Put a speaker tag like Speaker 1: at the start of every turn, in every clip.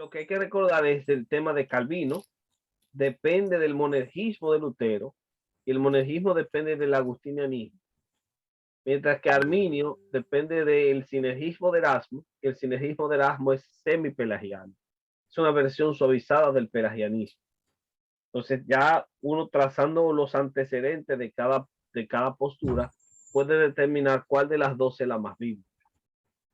Speaker 1: lo que hay que recordar es el tema de Calvino, depende del monergismo de Lutero, y el monergismo depende del agustinianismo. Mientras que Arminio depende del sinergismo de Erasmo, y el sinergismo de Erasmo es semipelagiano. Es una versión suavizada del pelagianismo. Entonces ya uno trazando los antecedentes de cada postura puede determinar cuál de las dos es la más bíblica.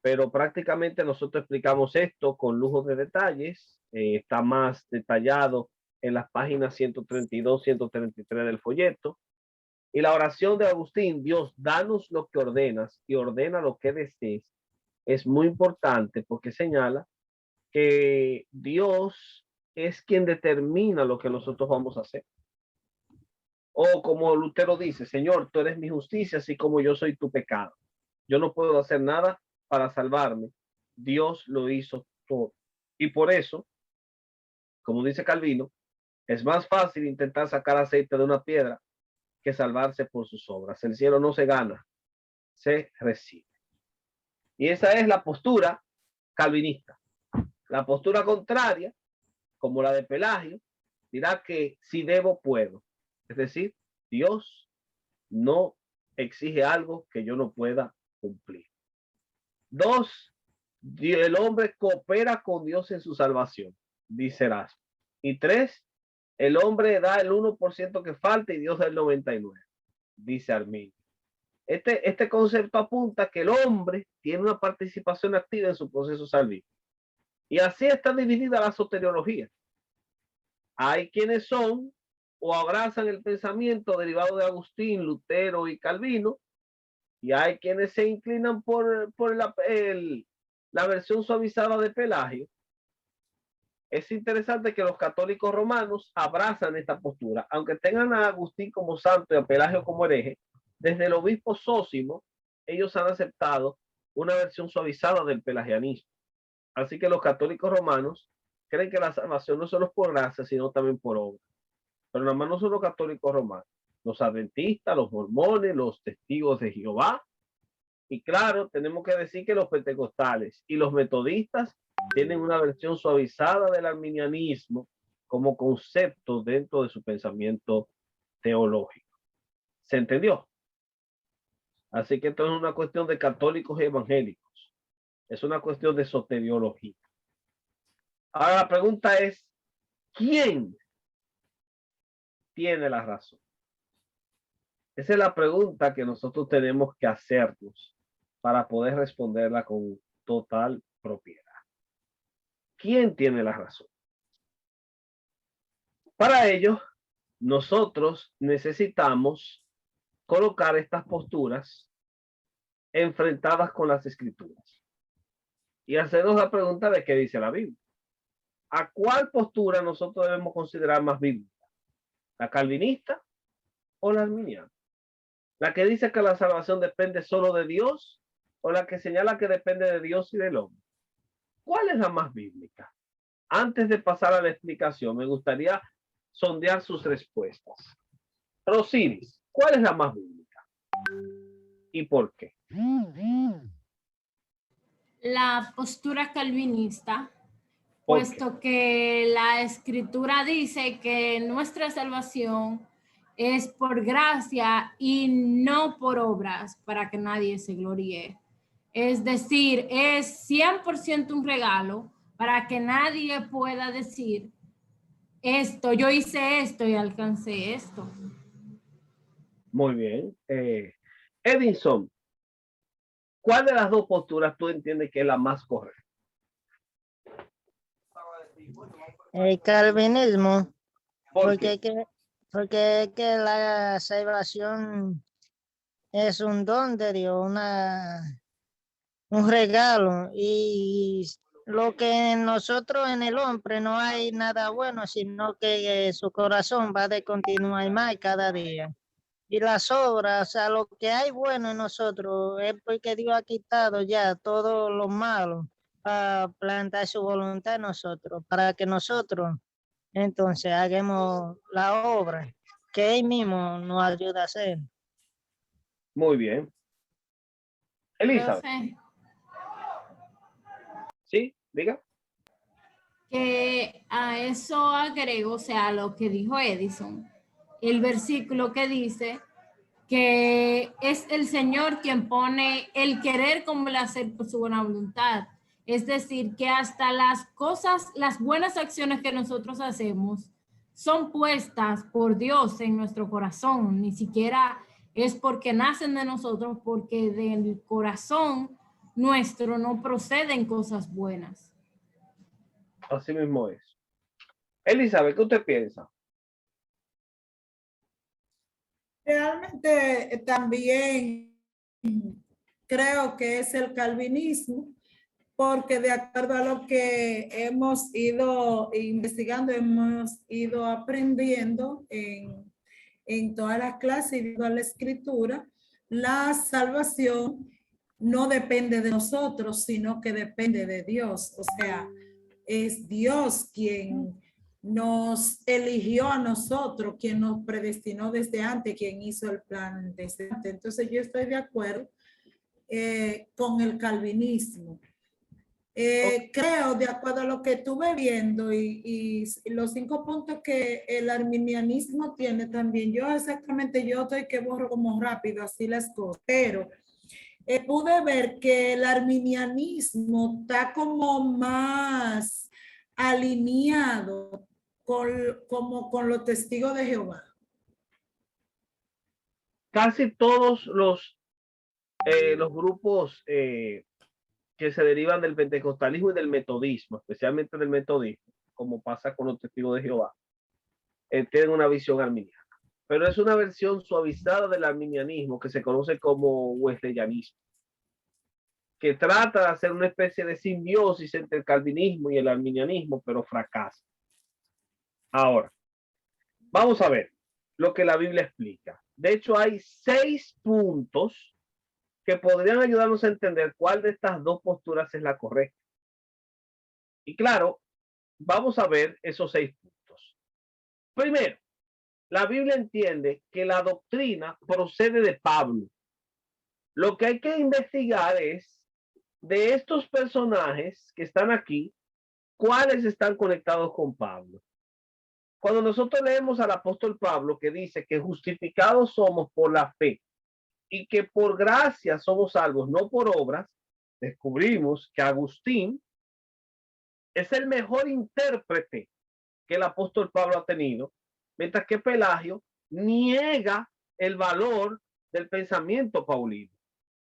Speaker 1: Pero prácticamente nosotros explicamos esto con lujo de detalles. Está más detallado en las páginas 132, 133 del folleto. Y la oración de Agustín, Dios, danos lo que ordenas y ordena lo que desees, es muy importante porque señala que Dios es quien determina lo que nosotros vamos a hacer. O como Lutero dice, Señor, tú eres mi justicia, así como yo soy tu pecado. Yo no puedo hacer nada para salvarme. Dios lo hizo todo. Y por eso, como dice Calvino, es más fácil intentar sacar aceite de una piedra que salvarse por sus obras. El cielo no se gana, se recibe. Y esa es la postura calvinista. La postura contraria, como la de Pelagio, dirá que si debo, puedo. Es decir, Dios no exige algo que yo no pueda cumplir. Dos, el hombre coopera con Dios en su salvación, dice Erasmo. Y tres, el hombre da el 1% que falta y Dios da el 99%, dice Arminio. Este concepto apunta que el hombre tiene una participación activa en su proceso salvífico. Y así está dividida la soteriología. Hay quienes son o abrazan el pensamiento derivado de Agustín, Lutero y Calvino, y hay quienes se inclinan por la versión suavizada de Pelagio. Es interesante que los católicos romanos abrazan esta postura, aunque tengan a Agustín como santo y a Pelagio como hereje. Desde el obispo Zósimo, ellos han aceptado una versión suavizada del pelagianismo. Así que los católicos romanos creen que la salvación no solo es por gracia, sino también por obra. Pero nada más no son los católicos romanos, los adventistas, los mormones, los testigos de Jehová. Y claro, tenemos que decir que los pentecostales y los metodistas tienen una versión suavizada del arminianismo como concepto dentro de su pensamiento teológico. ¿Se entendió? Así que esto es una cuestión de católicos y evangélicos. Es una cuestión de soteriología. Ahora la pregunta es, ¿quién tiene la razón? Esa es la pregunta que nosotros tenemos que hacernos para poder responderla con total propiedad. ¿Quién tiene la razón? Para ello, nosotros necesitamos colocar estas posturas enfrentadas con las escrituras y hacernos la pregunta de qué dice la Biblia. ¿A cuál postura nosotros debemos considerar más bíblica? ¿La calvinista o la arminiana? ¿La que dice que la salvación depende solo de Dios o la que señala que depende de Dios y del hombre? ¿Cuál es la más bíblica? Antes de pasar a la explicación, me gustaría sondear sus respuestas. Rosiris, ¿cuál es la más bíblica? ¿Y por qué?
Speaker 2: La postura calvinista,
Speaker 1: ¿Por
Speaker 2: puesto que la escritura dice que nuestra salvación es por gracia y no por obras para que nadie se gloríe. Es decir, es 100% un regalo para que nadie pueda decir esto, yo hice esto y alcancé esto.
Speaker 1: Muy bien. Edinson, ¿cuál de las dos posturas tú entiendes que es la más correcta?
Speaker 3: El calvinismo,
Speaker 1: ¿Por qué?
Speaker 3: porque que la salvación es un don de Dios, un regalo, y lo que en nosotros, en el hombre, no hay nada bueno, sino que su corazón va de continuar más cada día. Y las obras, o sea, lo que hay bueno en nosotros es porque Dios ha quitado ya todo lo malo para plantar su voluntad en nosotros, para que nosotros entonces hagamos la obra que Él mismo nos ayuda a hacer.
Speaker 1: Muy bien. Elizabeth.
Speaker 2: Profe,
Speaker 1: ¿Sí? Diga.
Speaker 2: que eso agrego, o sea, lo que dijo Edison, el versículo que dice que es el Señor quien pone el querer como el hacer por su buena voluntad. Es decir, que hasta las cosas, las buenas acciones que nosotros hacemos son puestas por Dios en nuestro corazón. Ni siquiera es porque nacen de nosotros, porque del corazón nuestro no proceden cosas buenas.
Speaker 1: Así mismo es. Elizabeth, ¿qué usted piensa?
Speaker 4: Realmente también creo que es el calvinismo, porque de acuerdo a lo que hemos ido investigando, hemos ido aprendiendo en todas las clases y viendo la escritura, la salvación no depende de nosotros, sino que depende de Dios. O sea, es Dios quien nos eligió a nosotros, quien nos predestinó desde antes, quien hizo el plan desde antes. Entonces yo estoy de acuerdo con el calvinismo. Creo, de acuerdo a lo que estuve viendo y los 5 puntos que el arminianismo tiene también, yo estoy que borro como rápido así las cosas, pero pude ver que el arminianismo está como más alineado con los testigos de Jehová.
Speaker 1: Casi todos los grupos que se derivan del pentecostalismo y del metodismo, especialmente del metodismo, como pasa con los testigos de Jehová, tienen una visión arminiana. Pero es una versión suavizada del arminianismo que se conoce como wesleyanismo, que trata de hacer una especie de simbiosis entre el calvinismo y el arminianismo, pero fracasa. Ahora, vamos a ver lo que la Biblia explica. De hecho, hay 6 puntos que podrían ayudarnos a entender cuál de estas dos posturas es la correcta. Y claro, vamos a ver esos 6 puntos. Primero, la Biblia entiende que la doctrina procede de Pablo. Lo que hay que investigar es de estos personajes que están aquí, cuáles están conectados con Pablo. Cuando nosotros leemos al apóstol Pablo que dice que justificados somos por la fe y que por gracia somos salvos, no por obras, descubrimos que Agustín es el mejor intérprete que el apóstol Pablo ha tenido, mientras que Pelagio niega el valor del pensamiento paulino.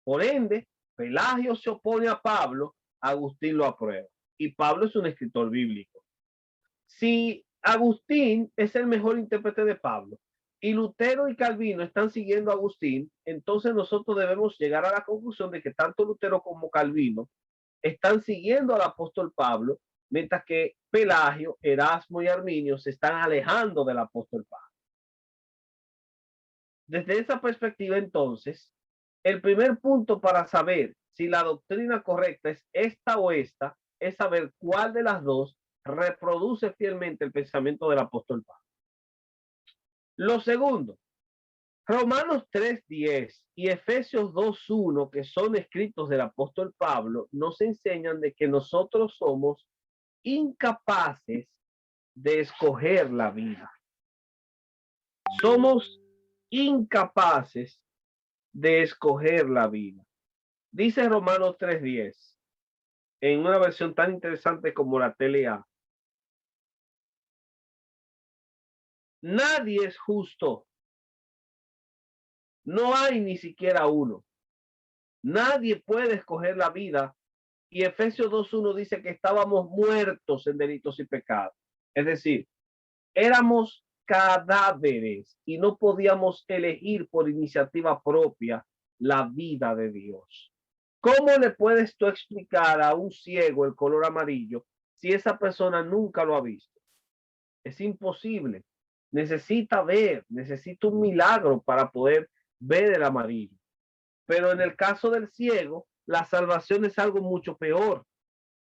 Speaker 1: Por ende, Pelagio se opone a Pablo, Agustín lo aprueba. Y Pablo es un escritor bíblico. Si Agustín es el mejor intérprete de Pablo y Lutero y Calvino están siguiendo a Agustín, entonces nosotros debemos llegar a la conclusión de que tanto Lutero como Calvino están siguiendo al apóstol Pablo, mientras que Pelagio, Erasmo y Arminio se están alejando del apóstol Pablo. Desde esa perspectiva, entonces, el primer punto para saber si la doctrina correcta es esta o esta, es saber cuál de las dos reproduce fielmente el pensamiento del apóstol Pablo. Lo segundo, Romanos 3:10 y Efesios 2:1, que son escritos del apóstol Pablo, nos enseñan de que nosotros somos incapaces de escoger la vida. Somos incapaces de escoger la vida. Dice Romanos 3:10, en una versión tan interesante como la TLA. Nadie es justo. No hay ni siquiera uno. Nadie puede escoger la vida. Y Efesios 2:1 dice que estábamos muertos en delitos y pecados. Es decir, éramos cadáveres y no podíamos elegir por iniciativa propia la vida de Dios. ¿Cómo le puedes tú explicar a un ciego el color amarillo si esa persona nunca lo ha visto? Es imposible. Necesita ver, necesita un milagro para poder ver el amarillo. Pero en el caso del ciego, la salvación es algo mucho peor.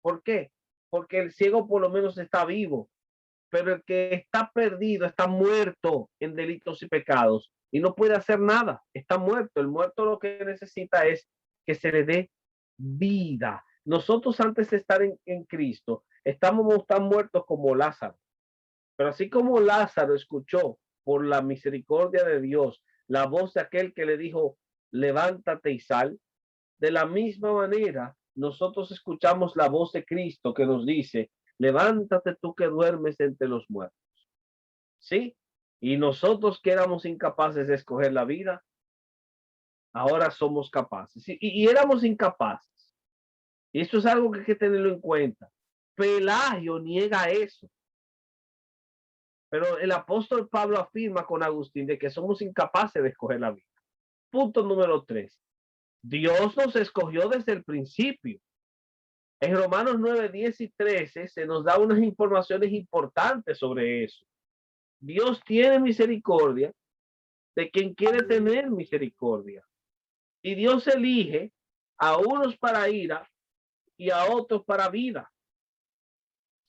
Speaker 1: ¿Por qué? Porque el ciego por lo menos está vivo, pero el que está perdido está muerto en delitos y pecados y no puede hacer nada, está muerto. El muerto lo que necesita es que se le dé vida. Nosotros antes de estar en Cristo, estamos tan muertos como Lázaro. Pero así como Lázaro escuchó por la misericordia de Dios la voz de aquel que le dijo, levántate y sal, de la misma manera nosotros escuchamos la voz de Cristo que nos dice, levántate tú que duermes entre los muertos. ¿Sí? Y nosotros que éramos incapaces de escoger la vida, ahora somos capaces. Y éramos incapaces. Y esto es algo que hay que tenerlo en cuenta. Pelagio niega eso. Pero el apóstol Pablo afirma con Agustín de que somos incapaces de escoger la vida. Punto número 3. Dios nos escogió desde el principio. En Romanos 9, 10 y 13 se nos da unas informaciones importantes sobre eso. Dios tiene misericordia de quien quiere tener misericordia. Y Dios elige a unos para ira y a otros para vida.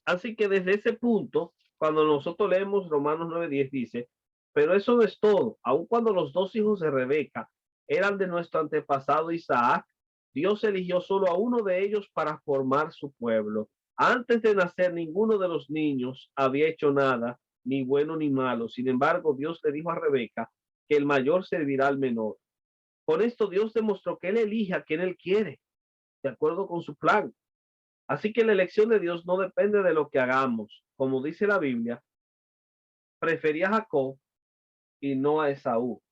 Speaker 1: Así que desde ese punto, cuando nosotros leemos Romanos 9:10 dice, pero eso no es todo. Aun cuando los dos hijos de Rebeca eran de nuestro antepasado Isaac, Dios eligió solo a uno de ellos para formar su pueblo. Antes de nacer, ninguno de los niños había hecho nada, ni bueno ni malo. Sin embargo, Dios le dijo a Rebeca que el mayor servirá al menor. Con esto Dios demostró que él elige a quien él quiere, de acuerdo con su plan. Así que la elección de Dios no depende de lo que hagamos. Como dice la Biblia, preferí a Jacob y no a Esaú.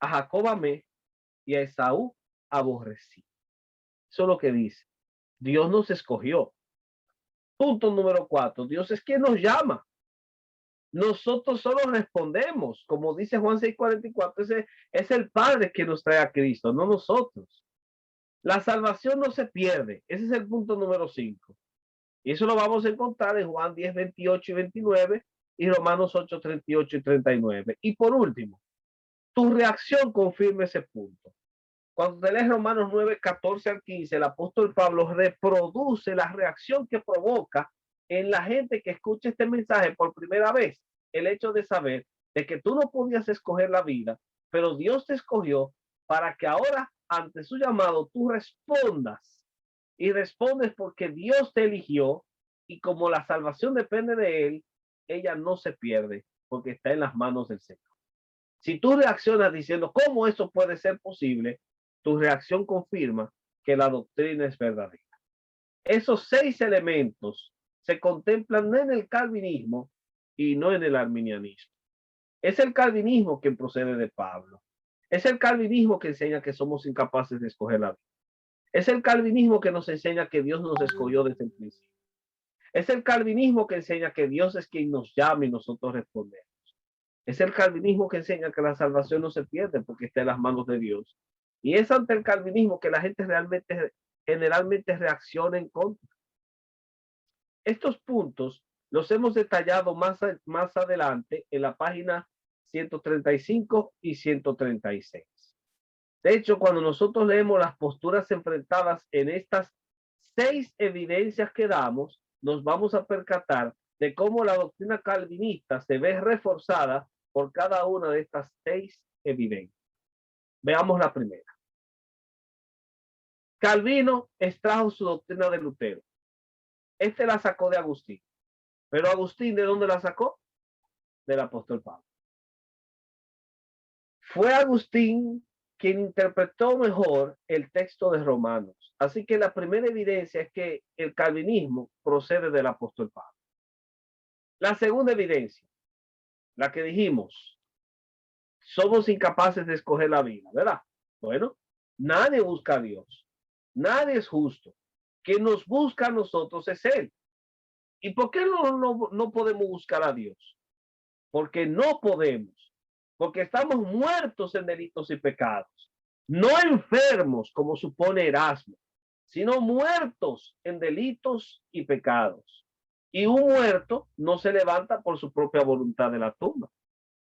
Speaker 1: A Jacob amé y a Esaú aborrecí. Eso es lo que dice. Dios nos escogió. Punto número 4. Dios es quien nos llama. Nosotros solo respondemos. Como dice Juan 6:44, ese es el Padre que nos trae a Cristo, no nosotros. La salvación no se pierde. Ese es el punto número 5. Y eso lo vamos a encontrar en Juan 10, 28 y 29 y Romanos 8, 38 y 39. Y por último, tu reacción confirma ese punto. Cuando te lees Romanos 9, 14 al 15, el apóstol Pablo reproduce la reacción que provoca en la gente que escucha este mensaje por primera vez. El hecho de saber de que tú no podías escoger la vida, pero Dios te escogió para que ahora, ante su llamado, tú respondas. Y respondes porque Dios te eligió y como la salvación depende de Él, ella no se pierde porque está en las manos del Señor. Si tú reaccionas diciendo, ¿cómo eso puede ser posible? Tu reacción confirma que la doctrina es verdadera. Esos 6 elementos se contemplan en el calvinismo y no en el arminianismo. Es el calvinismo quien procede de Pablo. Es el calvinismo que enseña que somos incapaces de escoger la vida. Es el calvinismo que nos enseña que Dios nos escogió desde el principio. Es el calvinismo que enseña que Dios es quien nos llama y nosotros respondemos. Es el calvinismo que enseña que la salvación no se pierde porque está en las manos de Dios. Y es ante el calvinismo que la gente generalmente reacciona en contra. Estos puntos los hemos detallado más adelante en la página 135 y 136. De hecho, cuando nosotros leemos las posturas enfrentadas en estas 6 evidencias que damos, nos vamos a percatar de cómo la doctrina calvinista se ve reforzada por cada una de estas 6 evidencias. Veamos la primera. Calvino extrajo su doctrina de Lutero. Este la sacó de Agustín. Pero Agustín, ¿de dónde la sacó? Del apóstol Pablo. Fue Agustín quien interpretó mejor el texto de Romanos. Así que la primera evidencia es que el calvinismo procede del apóstol Pablo. La segunda evidencia, la que dijimos, somos incapaces de escoger la vida, ¿verdad? Bueno, nadie busca a Dios. Nadie es justo. Quien nos busca a nosotros es Él. ¿Y por qué no podemos buscar a Dios? Porque no podemos. Porque estamos muertos en delitos y pecados. No enfermos, como supone Erasmo, sino muertos en delitos y pecados. Y un muerto no se levanta por su propia voluntad de la tumba.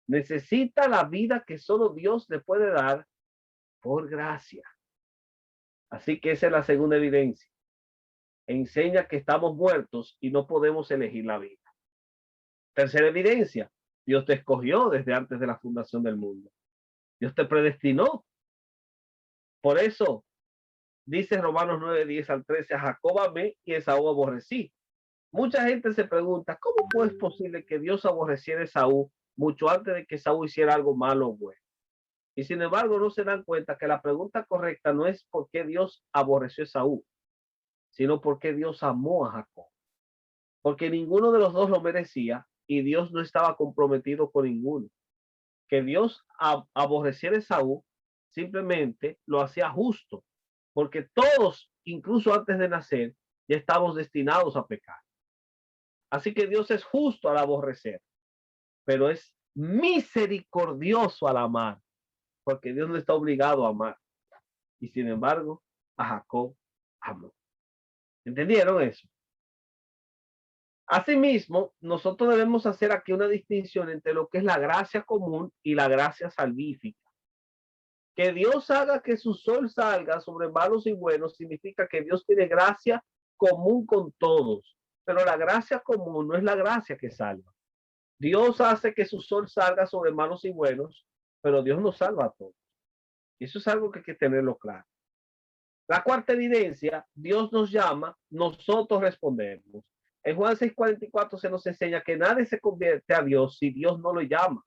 Speaker 1: Necesita la vida que solo Dios le puede dar por gracia. Así que esa es la segunda evidencia. Enseña que estamos muertos y no podemos elegir la vida. Tercera evidencia. Dios te escogió desde antes de la fundación del mundo. Dios te predestinó. Por eso dice Romanos 9, 10 al 13, a Jacob amé y Esaú aborrecí. Mucha gente se pregunta, ¿cómo fue posible que Dios aborreciera a Esaú mucho antes de que Esaú hiciera algo malo o bueno? Y sin embargo, no se dan cuenta que la pregunta correcta no es por qué Dios aborreció a Esaú, sino por qué Dios amó a Jacob. Porque ninguno de los dos lo merecía y Dios no estaba comprometido con ninguno. Que Dios aborreciera a Esaú simplemente lo hacía justo, porque todos, incluso antes de nacer, ya estamos destinados a pecar. Así que Dios es justo al aborrecer, pero es misericordioso al amar, porque Dios no está obligado a amar. Y sin embargo, a Jacob amó. ¿Entendieron eso? Asimismo, nosotros debemos hacer aquí una distinción entre lo que es la gracia común y la gracia salvífica. Que Dios haga que su sol salga sobre malos y buenos significa que Dios tiene gracia común con todos, pero la gracia común no es la gracia que salva. Dios hace que su sol salga sobre malos y buenos, pero Dios no salva a todos. Y eso es algo que hay que tenerlo claro. La cuarta evidencia, Dios nos llama, nosotros respondemos. En Juan 6:44 se nos enseña que nadie se convierte a Dios si Dios no lo llama.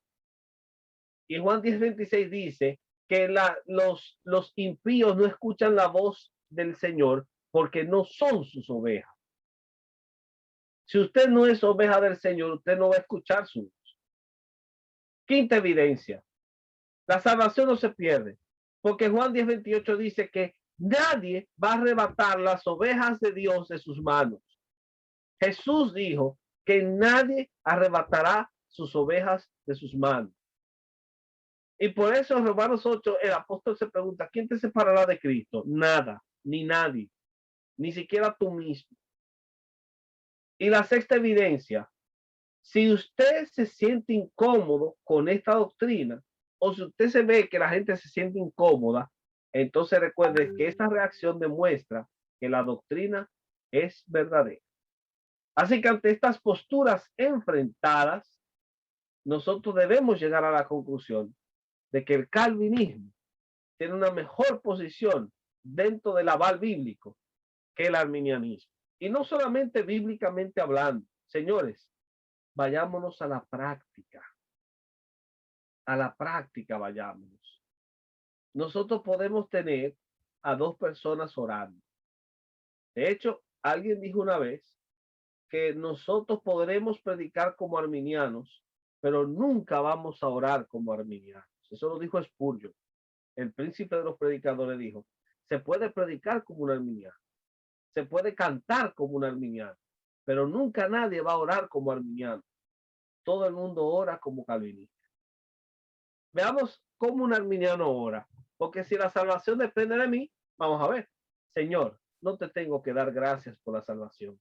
Speaker 1: Y en Juan 10:26 dice que los impíos no escuchan la voz del Señor porque no son sus ovejas. Si usted no es oveja del Señor, usted no va a escuchar su voz. Quinta evidencia, la salvación no se pierde, porque Juan 10:28 dice que nadie va a arrebatar las ovejas de Dios de sus manos. Jesús dijo que nadie arrebatará sus ovejas de sus manos. Y por eso en Romanos 8 el apóstol se pregunta, ¿quién te separará de Cristo? Nada, ni nadie, ni siquiera tú mismo. Y la sexta evidencia, si usted se siente incómodo con esta doctrina, o si usted se ve que la gente se siente incómoda, entonces recuerde que esta reacción demuestra que la doctrina es verdadera. Así que ante estas posturas enfrentadas, nosotros debemos llegar a la conclusión de que el calvinismo tiene una mejor posición dentro del aval bíblico que el arminianismo. Y no solamente bíblicamente hablando, señores, vayámonos a la práctica. A la práctica vayámonos. Nosotros podemos tener a dos personas orando. De hecho, alguien dijo una vez que nosotros podremos predicar como arminianos, pero nunca vamos a orar como arminianos. Eso lo dijo Spurgeon. El príncipe de los predicadores dijo, se puede predicar como un arminiano, se puede cantar como un arminiano, pero nunca nadie va a orar como arminiano. Todo el mundo ora como calvinista. Veamos cómo un arminiano ora, porque si la salvación depende de mí, vamos a ver, Señor, no te tengo que dar gracias por la salvación.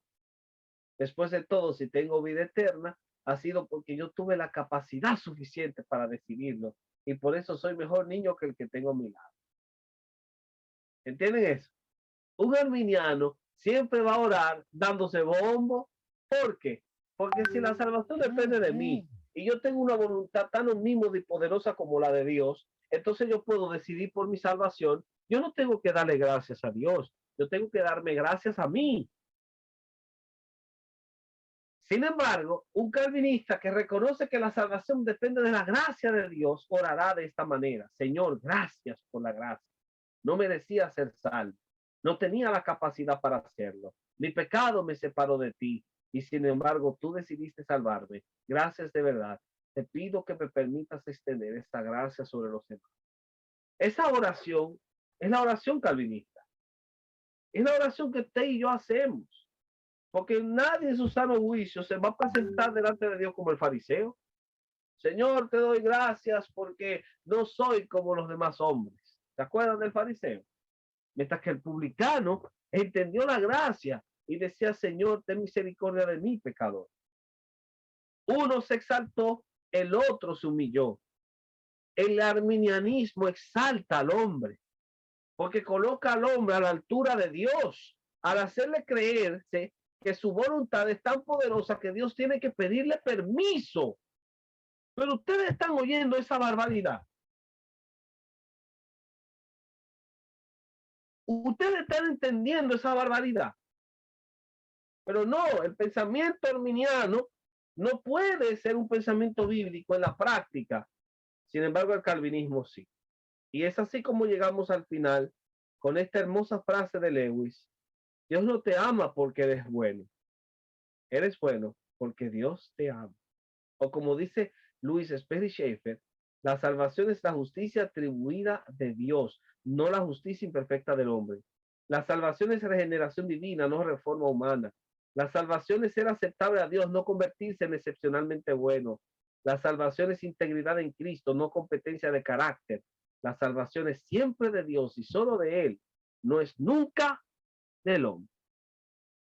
Speaker 1: Después de todo, si tengo vida eterna, ha sido porque yo tuve la capacidad suficiente para decidirlo, y por eso soy mejor niño que el que tengo a mi lado. ¿Entienden eso? Un arminiano siempre va a orar dándose bombo. ¿Por qué? Porque si la salvación depende de mí y yo tengo una voluntad tan omnímoda y poderosa como la de Dios, entonces yo puedo decidir por mi salvación. Yo no tengo que darle gracias a Dios, yo tengo que darme gracias a mí. Sin embargo, un calvinista que reconoce que la salvación depende de la gracia de Dios, orará de esta manera: Señor, gracias por la gracia. No merecía ser salvo. No tenía la capacidad para hacerlo. Mi pecado me separó de ti y sin embargo tú decidiste salvarme. Gracias de verdad. Te pido que me permitas extender esta gracia sobre los demás. Esa oración es la oración calvinista. Es la oración que usted y yo hacemos. Porque nadie en su sano juicio se va a presentar delante de Dios como el fariseo. Señor, te doy gracias porque no soy como los demás hombres. ¿Se acuerdan del fariseo? Mientras que el publicano entendió la gracia y decía, Señor, ten misericordia de mí, pecador. Uno se exaltó, el otro se humilló. El arminianismo exalta al hombre, porque coloca al hombre a la altura de Dios, al hacerle creerse que su voluntad es tan poderosa que Dios tiene que pedirle permiso. Pero ustedes están oyendo esa barbaridad. Ustedes están entendiendo esa barbaridad. Pero no, el pensamiento arminiano no puede ser un pensamiento bíblico en la práctica. Sin embargo, el calvinismo sí. Y es así como llegamos al final con esta hermosa frase de Lewis: Dios no te ama porque eres bueno. Eres bueno porque Dios te ama. O como dice Louis Sperry Schaeffer, la salvación es la justicia atribuida de Dios, no la justicia imperfecta del hombre. La salvación es regeneración divina, no reforma humana. La salvación es ser aceptable a Dios, no convertirse en excepcionalmente bueno. La salvación es integridad en Cristo, no competencia de carácter. La salvación es siempre de Dios y solo de Él. No es nunca del hombre.